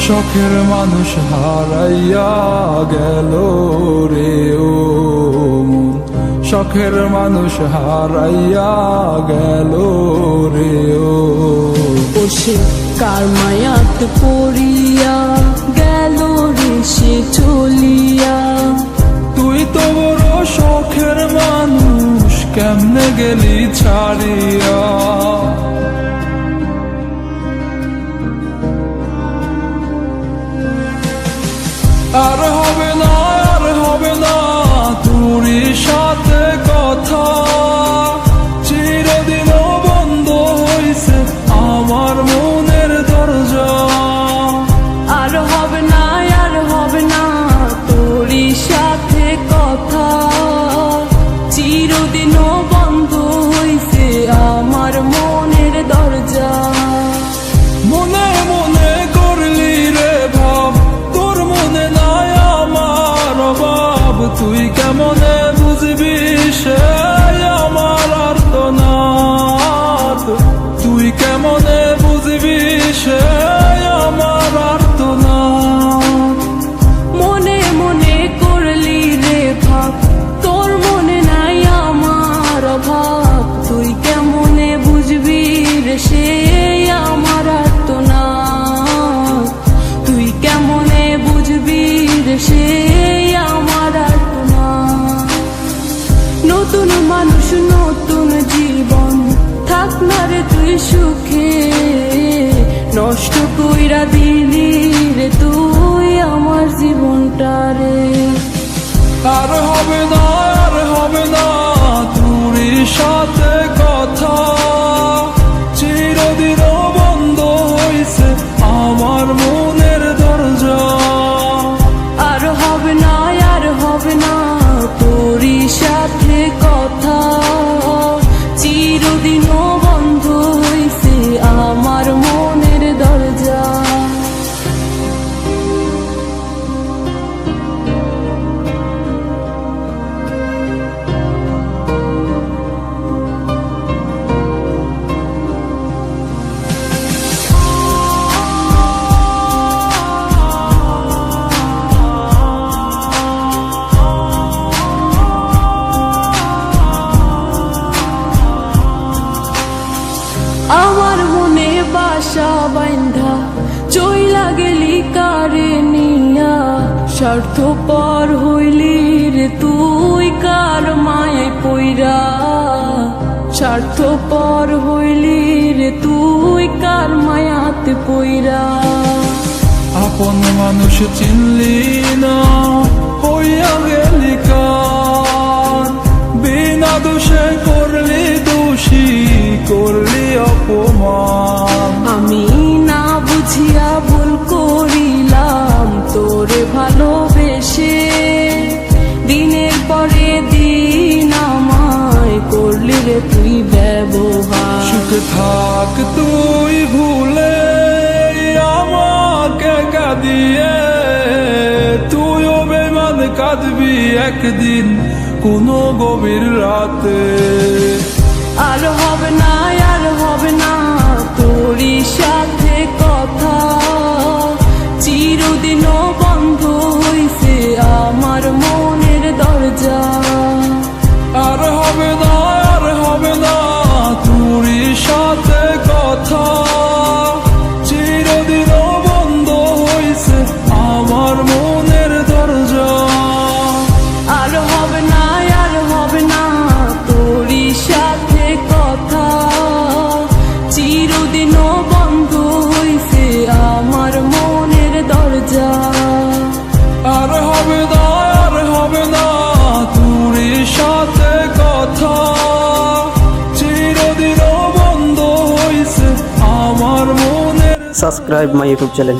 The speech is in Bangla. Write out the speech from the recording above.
শখের মানুষ হারাইয়া গেল রে ও মন, শখের মানুষ হারাইয়া গেল রে ও। সে কার মায়াত পড়িয়া গেল রে সে চলিয়া। তুই তো বড় শখের মানুষ, কেমনে গেলি ছাড়িয়া। আর হবে না, আর হবে না তোরই সাথে কথা, চিরদিনও বন্ধ হইছে আমার মনের দরজা। আর হবে না, আর হবে না তোরই সাথে কথা, চিরদিনও বন্ধ হইছে আমার মনের দরজা। মনে মনে করলি রে ভাব, তোর মনে নাই আমার অভাব। তুই কেমনে বুঝবি সে আমার আর্তনাদ, তুই কেমনে বুঝবি সে আমার আর্তনাদ। মনে মনে করলি রে ভাব, তোর মনে নাই আমার অভাব। তুই কেমনে বুঝবি রে সে আমার আর্তনাদ, তুই কেমনে বুঝবি রে সে আমার আর্তনাদ। নতুন মানুষ নতুন জীবন, থাক না রে তুই সুখে, নষ্ট কইরা দিলি রে তুই আমার জীবনটা রে। আর হবে না, আর হবে না তোরই সাথে কথা, চিরদিনও বন্ধ হইছে আমার মনের দরজা। আর হবে না, আর হবে না তোরই সাথে কথা, চিরদিনও বন্ধ হইছে আমার মনের দরজা। আমার মনে বাসা বাইন্ধা চইলা গেলি কারে নিয়া, স্বার্থপর হইলি রে তুই কার মায়ায় পইরা। স্বার্থপর হইলি রে তুই কার মায়াতে পইরা। আপন মানুষ চিনলি না, হইয়া গেলি কার। বিনা দোষে করলি দোষী, করলি অপমান। আমি না বুঝিয়া ভুল করিলাম তোরে ভালোবেসে, দিনের পরে দিন আমায় করলি রে তুই ব্যবহার। সুখে থাক তুই ভুলে আমাকে কাঁদিয়ে, তুইও বেমান কাঁদবি একদিন কোনো গভীর রাতে। আর হবে না, আর হবে না তোরই সাথে কথা, চিরদিনও বন্ধ হইছে আমার মনের দরজা। আর হবে না, আর হবে না তোরই সাথে কথা, চিরদিনও বন্ধ হইছে আমার মনের দরজা। আর হবে না, আর হবে না তোরই সাথে কথা, চিরদিনও বন্ধ হইছে আমার মনের দরজা। আর হবে না, আর হবে না তোরই সাথে কথা, চিরদিনও বন্ধ হইছে আমার মনের। Subscribe my YouTube channel.